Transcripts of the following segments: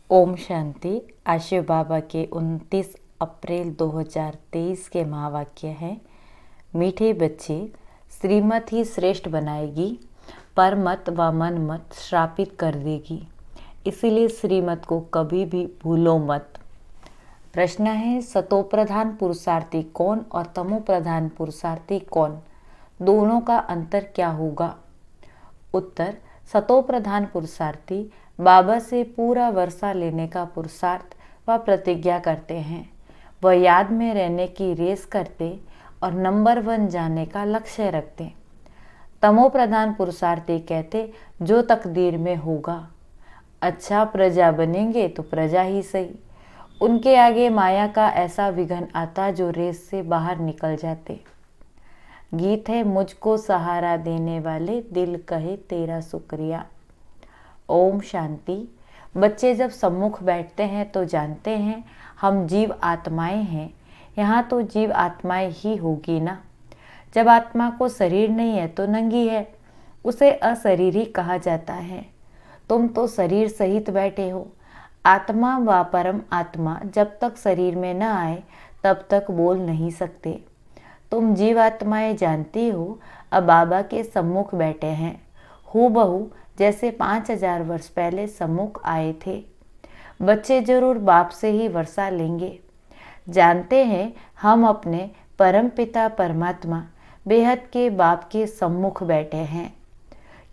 ओम शांति। आज शिव बाबा के 29 अप्रैल 2023 के महावाक्य है, मीठे बच्चे, श्रीमत ही श्रेष्ठ बनाएगी, पर मत व मन मत श्रापित कर देगी, इसीलिए श्रीमत को कभी भी भूलो मत। प्रश्न है, सतोप्रधान पुरुषार्थी कौन और तमोप्रधान पुरुषार्थी कौन, दोनों का अंतर क्या होगा? उत्तर, सतोप्रधान पुरुषार्थी बाबा से पूरा वर्षा लेने का पुरुषार्थ व प्रतिज्ञा करते हैं। वह याद में रहने की रेस करते और नंबर 1 जाने का लक्ष्य रखते। तमोप्रधान पुरुषार्थी कहते जो तकदीर में होगा। अच्छा प्रजा बनेंगे तो प्रजा ही सही। उनके आगे माया का ऐसा विघन आता जो रेस से बाहर निकल जाते। गीत है, मुझको सहारा देने वाले दिल कहे तेरा शुक्रिया। ओम शांति। बच्चे जब सम्मुख बैठते हैं तो जानते हैं हम जीव आत्माएं हैं। यहाँ तो जीव आत्माएं ही होगी ना। जब आत्मा को शरीर नहीं है तो नंगी है, उसे अशरीरी कहा जाता है। तुम तो शरीर सहित बैठे हो। आत्मा व परम आत्मा जब तक शरीर में न आए तब तक बोल नहीं सकते। तुम जीव आत्माएं जानती हो, अब बाबा के सम्मुख बैठे हैं, हूबहू जैसे 5000 वर्ष पहले सम्मुख आए थे। बच्चे जरूर बाप से ही वर्षा लेंगे। जानते हैं हम अपने परम पिता परमात्मा बेहद के बाप के सम्मुख बैठे हैं।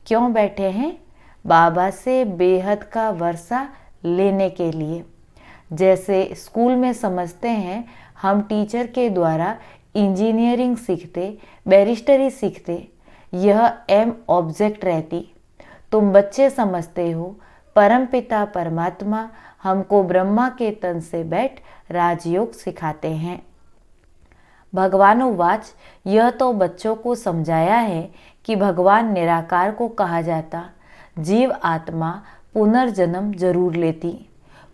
क्यों बैठे हैं? बाबा से बेहद का वर्षा लेने के लिए। जैसे स्कूल में समझते हैं हम टीचर के द्वारा इंजीनियरिंग सीखते, बैरिस्टरी सीखते, यह एम ऑब्जेक्ट रहती। तुम बच्चे समझते हो परम पिता परमात्मा हमको ब्रह्मा के तन से बैठ राजयोग सिखाते हैं। भगवानुवाच, यह तो बच्चों को समझाया है कि भगवान निराकार को कहा जाता, जीव आत्मा पुनर्जन्म जरूर लेती।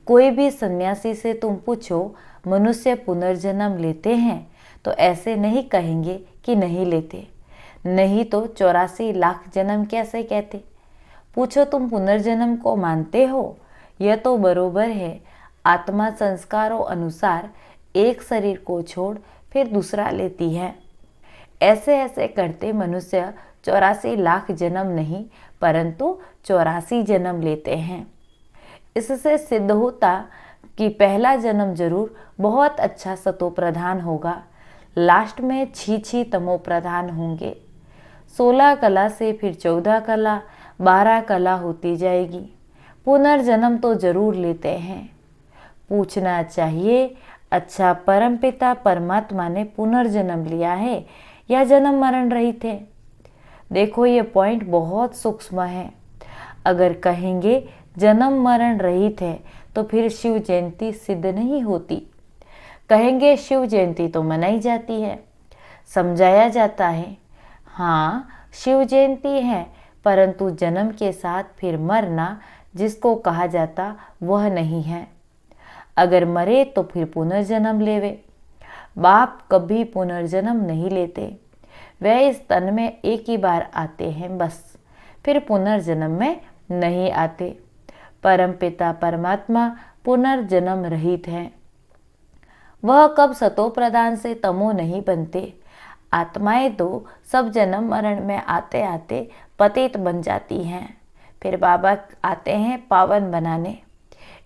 कोई भी सन्यासी से तुम पूछो मनुष्य पुनर्जन्म लेते हैं तो ऐसे नहीं कहेंगे कि नहीं लेते। नहीं तो 84 लाख जन्म कैसे कहते। पूछो तुम पुनर्जन्म को मानते हो? यह तो बरोबर है। आत्मा संस्कारों अनुसार एक शरीर को छोड़ फिर दूसरा लेती है। ऐसे ऐसे करते मनुष्य 84 लाख जन्म नहीं परंतु 84 जन्म लेते हैं। इससे सिद्ध होता कि पहला जन्म जरूर बहुत अच्छा सतोप्रधान होगा, लास्ट में छी तमोप्रधान होंगे। 16 कला से फिर 14 कला, 12 कला होती जाएगी। पुनर्जन्म तो जरूर लेते हैं। पूछना चाहिए, अच्छा परमपिता परमात्मा ने पुनर्जन्म लिया है या जन्म मरण रहित है? देखो ये पॉइंट बहुत सूक्ष्म है। अगर कहेंगे जन्म मरण रहित है तो फिर शिव जयंती सिद्ध नहीं होती। कहेंगे शिव जयंती तो मनाई जाती है, समझाया जाता है। हाँ, शिव जयंती है परंतु जन्म के साथ फिर मरना जिसको कहा जाता वह नहीं है। अगर मरे तो फिर पुनर्जन्म लेवे। बाप कभी पुनर्जन्म नहीं लेते। वह इस तन में एक ही बार आते हैं बस, फिर पुनर्जन्म में नहीं आते। परमपिता परमात्मा पुनर्जन्म रहित है। वह कब सतोप्रधान से तमो नहीं बनते। आत्माएं तो सब जन्म मरण में आते आते पतित बन जाती हैं, फिर बाबा आते हैं पावन बनाने।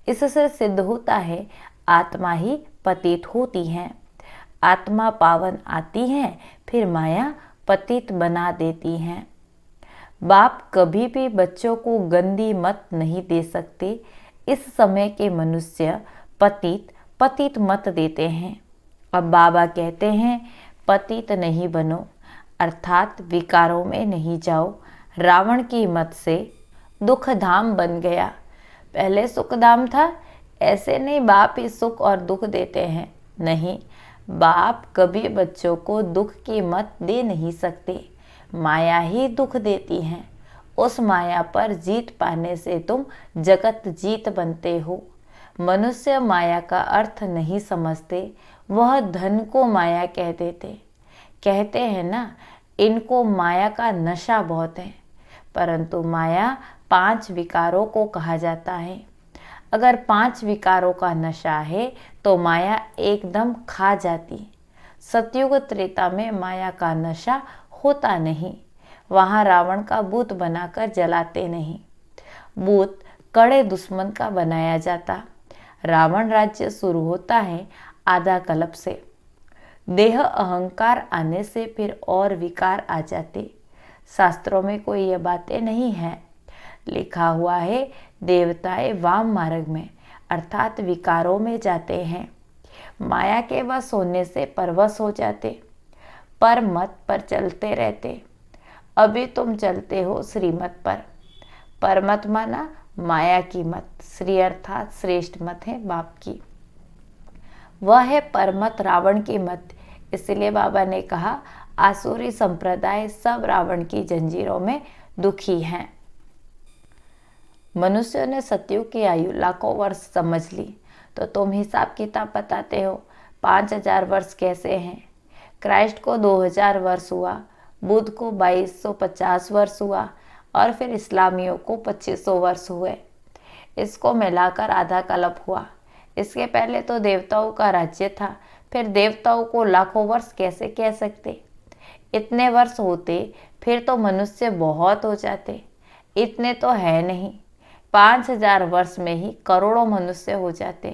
इससे सिद्ध होता है आत्मा ही पतित होती है। आत्मा पावन आती है, फिर माया पतित बना देती है। बाप कभी भी बच्चों को गंदी मत नहीं दे सकते। इस समय के मनुष्य पतित मत देते हैं। अब बाबा कहते हैं पतित नहीं बनो, अर्थात विकारों में नहीं जाओ। रावण की मत से दुख धाम बन गया। पहले सुख धाम था। ऐसे नहीं बाप ही सुख और दुख देते हैं, नहीं, बाप कभी बच्चों को दुख की मत दे नहीं सकते। माया ही दुख देती है। उस माया पर जीत पाने से तुम जगत जीत बनते हो। मनुष्य माया का अर्थ नहीं समझते, वह धन को माया कह देते। कहते हैं ना, इनको माया का नशा बहुत है, परंतु माया 5 विकारों को कहा जाता है। अगर 5 विकारों का नशा है तो माया एकदम खा जाती। सतयुग त्रेता में माया का नशा होता नहीं। वहाँ रावण का भूत बनाकर जलाते नहीं। भूत कड़े दुश्मन का बनाया जाता। रावण राज्य शुरू होता है आधा कल्प से। देह अहंकार आने से फिर और विकार आ जाते। शास्त्रों में कोई ये बातें नहीं है। लिखा हुआ है देवताएं वाम मार्ग में अर्थात विकारों में जाते हैं। माया के वश होने से परवश हो जाते। पर मत पर चलते रहते। अभी तुम चलते हो श्रीमत पर। परमत माना माया की मत। श्री अर्थात श्रेष्ठ मत है बाप की। वह है परमत रावण की मत। इसलिए बाबा ने कहा आसुरी संप्रदाय सब रावण की जंजीरों में दुखी हैं। मनुष्यों ने सतयुग की आयु लाखों वर्ष समझ ली तो तुम हिसाब किताब बताते हो 5000 वर्ष कैसे हैं। क्राइस्ट को 2000 वर्ष हुआ, बुद्ध को 2250 वर्ष हुआ और फिर इस्लामियों को 2500 वर्ष हुए। इसको मिलाकर आधा कल्प हुआ। इसके पहले तो देवताओं का राज्य था, फिर देवताओं को लाखों वर्ष कैसे कह सकते। इतने वर्ष होते फिर तो मनुष्य बहुत हो जाते। इतने तो है नहीं। 5000 वर्ष में ही करोड़ों मनुष्य हो जाते।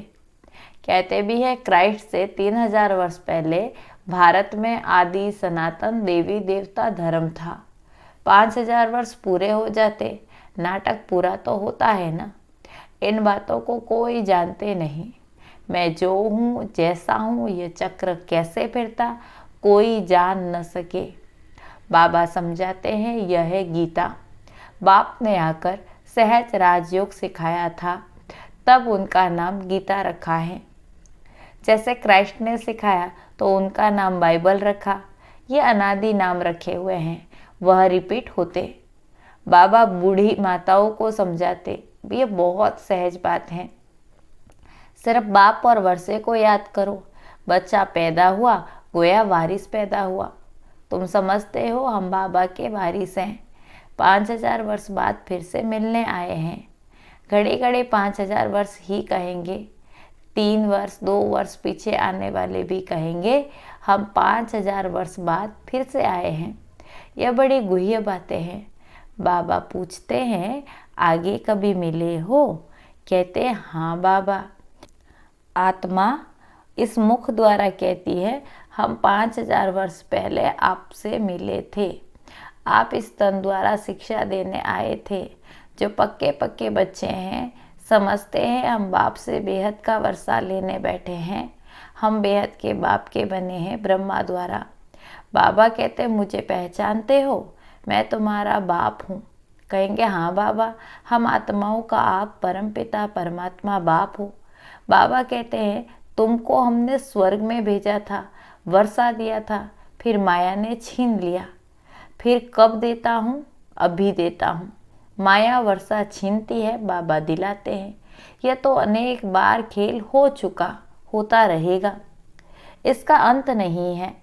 कहते भी है क्राइस्ट से 3000 वर्ष पहले भारत में आदि सनातन देवी देवता धर्म था। 5000 वर्ष पूरे हो जाते, नाटक पूरा तो होता है ना। इन बातों को कोई जानते नहीं। मैं जो हूँ जैसा हूँ ये चक्र कैसे फिरता कोई जान न सके। बाबा समझाते हैं यह है गीता। बाप ने आकर सहज राजयोग सिखाया था, तब उनका नाम गीता रखा है। जैसे क्राइस्ट ने सिखाया तो उनका नाम बाइबल रखा। ये अनादि नाम रखे हुए हैं, वह रिपीट होते। बाबा बूढ़ी माताओं को समझाते, ये बहुत सहज बात है। सिर्फ बाप और वर्षे को याद करो। बच्चा पैदा हुआ गोया वारिस पैदा हुआ। तुम समझते हो हम बाबा के वारिस हैं। 5000 वर्ष बाद फिर से मिलने आए हैं। घड़ी घड़ी 5000 वर्ष ही कहेंगे। 3 वर्ष 2 वर्ष पीछे आने वाले भी कहेंगे हम 5000 वर्ष बाद फिर से आए हैं। यह बड़ी गुह्य बातें हैं। बाबा पूछते हैं आगे कभी मिले हो? कहते हैं हाँ बाबा। आत्मा इस मुख द्वारा कहती है हम 5000 वर्ष पहले आपसे मिले थे। आप इस तन द्वारा शिक्षा देने आए थे। जो पक्के पक्के बच्चे हैं समझते हैं हम बाप से बेहद का वर्षा लेने बैठे हैं। हम बेहद के बाप के बने हैं ब्रह्मा द्वारा। बाबा कहते मुझे पहचानते हो? मैं तुम्हारा बाप हूँ। कहेंगे हाँ बाबा, हम आत्माओं का आप परमपिता परमात्मा बाप हो। बाबा कहते हैं तुमको हमने स्वर्ग में भेजा था, वर्षा दिया था, फिर माया ने छीन लिया। फिर कब देता हूँ? अभी देता हूँ। माया वर्षा छीनती है, बाबा दिलाते हैं। यह तो अनेक बार खेल हो चुका, होता रहेगा। इसका अंत नहीं है।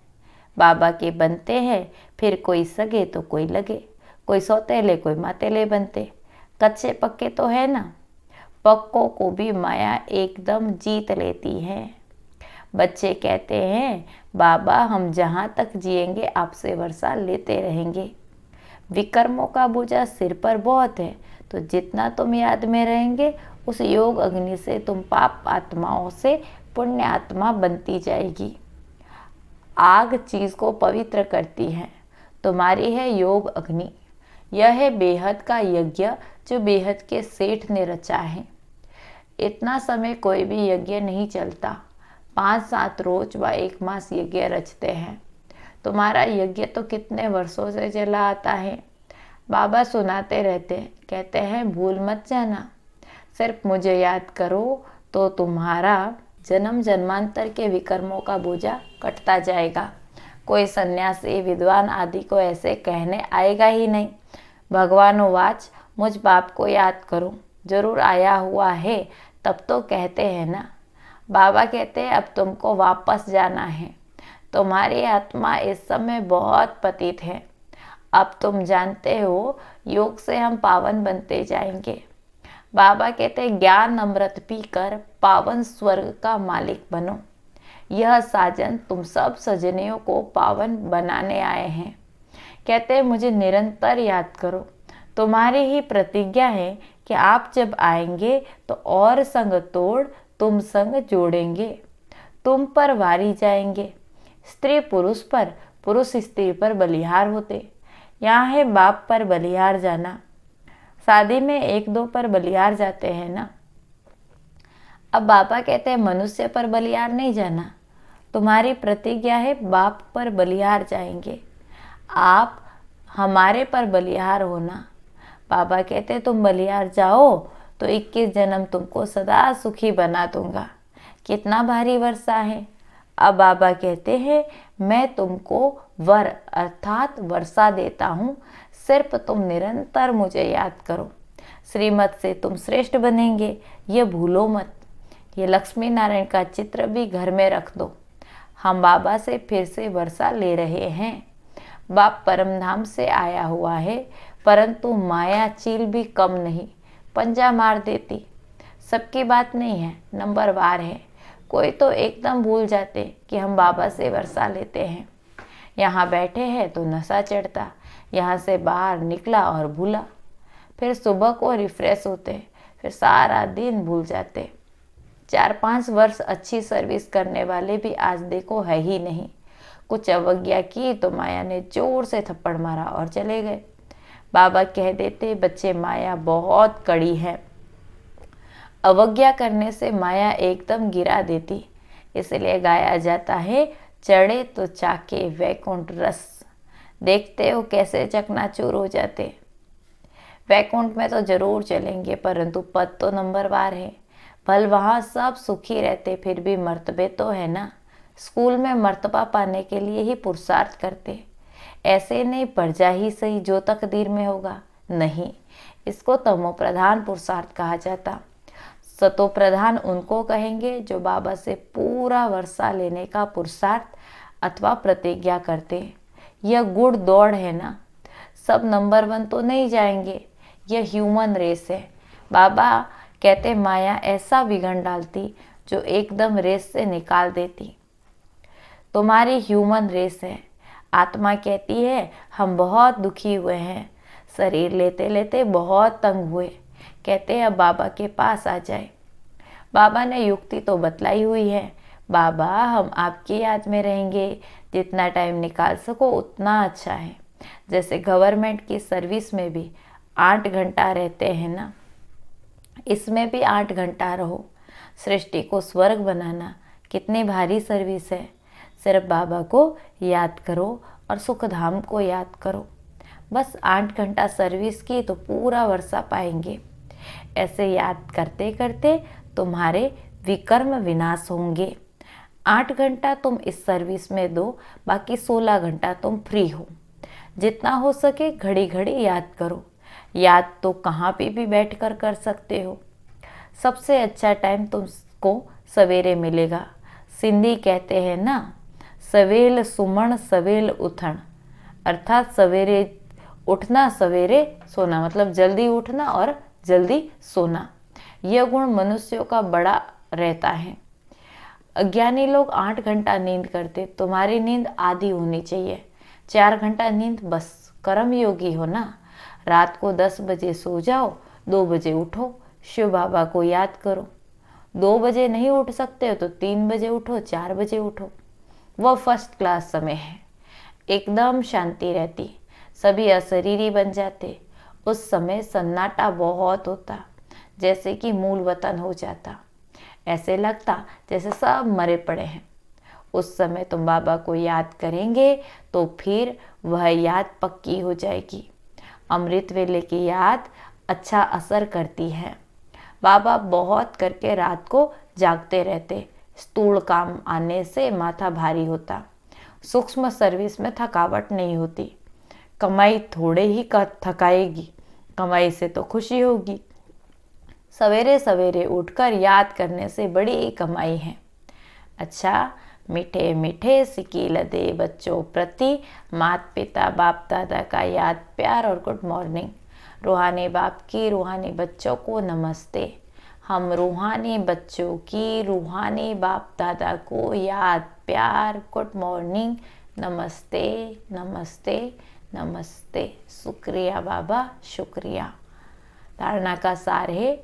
बाबा के बनते हैं, फिर कोई सगे तो कोई लगे, कोई सौतेले कोई मातेले बनते। कच्चे पक्के तो है ना। पक्कों को भी माया एकदम जीत लेती है। बच्चे कहते हैं बाबा हम जहाँ तक जिएंगे आपसे वर्षा लेते रहेंगे। विकर्मों का बोझा सिर पर बहुत है, तो जितना तुम याद में रहेंगे उस योग अग्नि से तुम पाप आत्माओं से पुण्य आत्मा बनती जाएगी। आग चीज को पवित्र करती है। तुम्हारी है योग अग्नि। यह है बेहद का यज्ञ जो बेहद के सेठ ने रचा है। इतना समय कोई भी यज्ञ नहीं चलता। 5-7 रोज व 1 मास यज्ञ रचते हैं। तुम्हारा यज्ञ तो कितने वर्षों से चला आता है। बाबा सुनाते रहते, कहते हैं भूल मत जाना, सिर्फ मुझे याद करो तो तुम्हारा जन्म जन्मांतर के विकर्मों का बोझा कटता जाएगा। कोई सन्यासी विद्वान आदि को ऐसे कहने आएगा ही नहीं। भगवान वाच मुझ बाप को याद करो, जरूर आया हुआ है तब तो कहते हैं ना। बाबा कहते हैं अब तुमको वापस जाना है। तुम्हारी आत्मा इस समय बहुत पतित है। अब तुम जानते हो योग से हम पावन बनते जाएंगे। बाबा कहते हैं ज्ञान अमृत पीकर पावन स्वर्ग का मालिक बनो। यह साजन तुम सब सजनियों को पावन बनाने आए हैं। कहते हैं मुझे निरंतर याद करो। तुम्हारी ही प्रतिज्ञा है कि आप जब आएंगे तो और संग तोड़ तुम संग जोड़ेंगे। तुम पर वारी जाएंगे, स्त्री पुरुष पर, पुरुष स्त्री पर बलिहार होते। यहाँ है बाप पर बलिहार जाना। शादी में एक दो पर बलिहार जाते हैं ना। अब बाबा कहते हैं मनुष्य पर बलिहार नहीं जाना। तुम्हारी प्रतिज्ञा है बाप पर बलिहार जाएंगे, आप हमारे पर बलिहार होना। बाबा कहते हैं तुम बलिहार जाओ तो 21 जन्म तुमको सदा सुखी बना दूंगा। कितना भारी वर्षा है। अब बाबा कहते हैं मैं तुमको वर अर्थात वर्षा देता हूँ, सिर्फ तुम निरंतर मुझे याद करो। श्रीमत से तुम श्रेष्ठ बनेंगे, ये भूलो मत। ये लक्ष्मी नारायण का चित्र भी घर में रख दो। हम बाबा से फिर से वर्षा ले रहे हैं। बाप परमधाम से आया हुआ है, परंतु माया चील भी कम नहीं, पंजा मार देती। सबकी बात नहीं है, नंबरवार है। कोई तो एकदम भूल जाते कि हम बाबा से वर्षा लेते हैं। यहाँ बैठे हैं तो नशा चढ़ता, यहाँ से बाहर निकला और भूला। फिर सुबह को रिफ्रेश होते, फिर सारा दिन भूल जाते। 4-5 वर्ष अच्छी सर्विस करने वाले भी आज देखो है ही नहीं। कुछ अवज्ञा की तो माया ने जोर से थप्पड़ मारा और चले गए। बाबा कह देते बच्चे माया बहुत कड़ी है, अवज्ञा करने से माया एकदम गिरा देती। इसलिए गाया जाता है चढ़े तो चाके वैकुंठ रस। देखते हो कैसे चकनाचूर हो जाते। वैकुंठ में तो जरूर चलेंगे, परंतु पद तो नंबरवार है। भल वहाँ सब सुखी रहते, फिर भी मर्तबे तो है ना। स्कूल में मर्तबा पाने के लिए ही पुरुषार्थ करते, ऐसे नहीं प्रजा ही सही जो तकदीर में होगा। नहीं, इसको तमो प्रधान पुरुषार्थ कहा जाता। सतो प्रधान उनको कहेंगे जो बाबा से पूरा वर्षा लेने का पुरुषार्थ अथवा प्रतिज्ञा करते। यह गुड़ दौड़ है ना, सब नंबर 1 तो नहीं जाएंगे। यह ह्यूमन रेस है। बाबा कहते माया ऐसा बिगड़ डालती जो एकदम रेस से निकाल देती। तुम्हारी ह्यूमन रेस है। आत्मा कहती है हम बहुत दुखी हुए हैं, शरीर लेते लेते बहुत तंग हुए, कहते हैं अब बाबा के पास आ जाए। बाबा ने युक्ति तो बतलाई हुई है, बाबा हम आपकी याद में रहेंगे, जितना टाइम निकाल सको उतना अच्छा है। जैसे गवर्नमेंट की सर्विस में भी 8 घंटा रहते हैं ना, इसमें भी 8 घंटा रहो। सृष्टि को स्वर्ग बनाना कितनी भारी सर्विस है। सिर्फ बाबा को याद करो और सुखधाम को याद करो। बस 8 घंटा सर्विस की तो पूरा वर्षा पाएंगे। ऐसे याद करते करते तुम्हारे विकर्म विनाश होंगे। 8 घंटा तुम इस सर्विस में दो, बाकी 16 घंटा तुम फ्री हो। जितना हो सके घड़ी घड़ी याद करो। याद तो कहाँ पे भी बैठकर कर सकते हो। सबसे अच्छा टाइम तुमको सवेरे मिलेगा। सिंधी कहते हैं ना, सवेल सुमण सवेल उठण, अर्थात सवेरे उठना सवेरे सोना, मतलब जल्दी उठना और जल्दी सोना। यह गुण मनुष्यों का बड़ा रहता है। अज्ञानी लोग 8 घंटा नींद करते, तुम्हारी नींद आधी होनी चाहिए। 4 घंटा नींद बस। कर्म योगी हो ना। रात को 10 बजे सो जाओ, 2 बजे उठो, शिव बाबा को याद करो। 2 बजे नहीं उठ सकते हो तो 3 बजे उठो, 4 बजे उठो। वह फर्स्ट क्लास समय है। एकदम शांति रहती, सभी अशरीरी बन जाते। उस समय सन्नाटा बहुत होता, जैसे कि मूल वतन हो जाता। ऐसे लगता जैसे सब मरे पड़े हैं। उस समय तुम बाबा को याद करेंगे तो फिर वह याद पक्की हो जाएगी। अमृत वेले की याद अच्छा असर करती है। बाबा बहुत करके रात को जागते रहते। स्थूल काम आने से माथा भारी होता। सूक्ष्म सर्विस में थकावट नहीं होती। कमाई थोड़े ही थकाएगी, कमाई से तो खुशी होगी। सवेरे सवेरे उठकर याद करने से बड़ी कमाई है। अच्छा, मीठे मीठे सिकील दे बच्चों प्रति माता पिता बाप दादा का याद प्यार और गुड मॉर्निंग। रूहानी बाप की रूहानी बच्चों को नमस्ते। हम रूहानी बच्चों की रूहानी बाप दादा को याद, प्यार, गुड मॉर्निंग, नमस्ते नमस्ते नमस्ते। शुक्रिया बाबा, शुक्रिया। धारणा का सार है,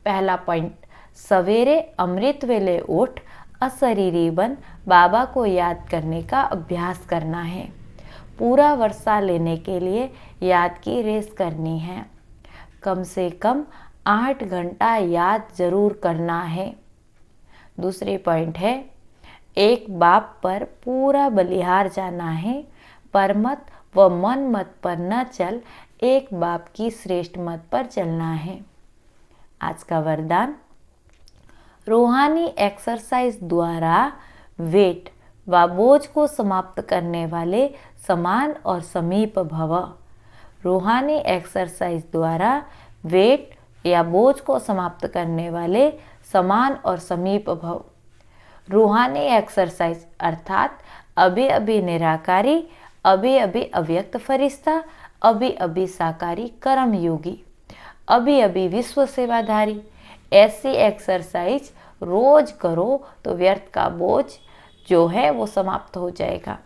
पहला पॉइंट, सवेरे अमृत वेले उठ अशरीरी बन बाबा को याद करने का अभ्यास करना है। पूरा वर्षा लेने के लिए याद की रेस करनी है। कम से कम 8 घंटा याद जरूर करना है। दूसरी पॉइंट है, एक बाप पर पूरा बलिहार जाना है। परमत व मन मत पर न चल, एक बाप की श्रेष्ठ मत पर चलना है। आज का वरदान, रूहानी एक्सरसाइज द्वारा वेट व बोझ को समाप्त करने वाले समान और समीप भव। रूहानी एक्सरसाइज द्वारा वेट या बोझ को समाप्त करने वाले समान और समीप भव। रूहानी एक्सरसाइज अर्थात अभी अभी निराकारी, अभी अभी अव्यक्त फरिश्ता, अभी अभी साकारी कर्म योगी, अभी अभी विश्व सेवाधारी। ऐसी एक्सरसाइज रोज करो तो व्यर्थ का बोझ जो है वो समाप्त हो जाएगा।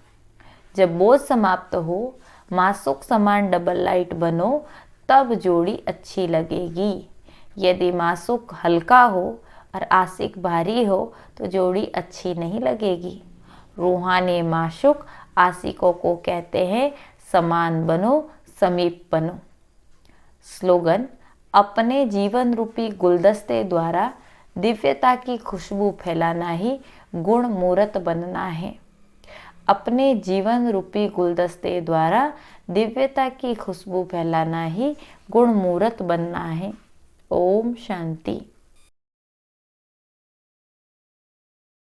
जब बोझ समाप्त हो, मासूक समान डबल लाइट बनो, तब जोड़ी अच्छी लगेगी। यदि मासूक हल्का हो और आशिक भारी हो तो जोड़ी अच्छी नहीं लगेगी। रूहानी माशूक आशिकों को कहते हैं, समान बनो, समीप बनो। स्लोगन, अपने जीवन रूपी गुलदस्ते द्वारा दिव्यता की खुशबू फैलाना ही गुण मूर्त बनना है। अपने जीवन रूपी गुलदस्ते द्वारा दिव्यता की खुशबू फैलाना ही गुण मूर्त बनना है। ओम शांति।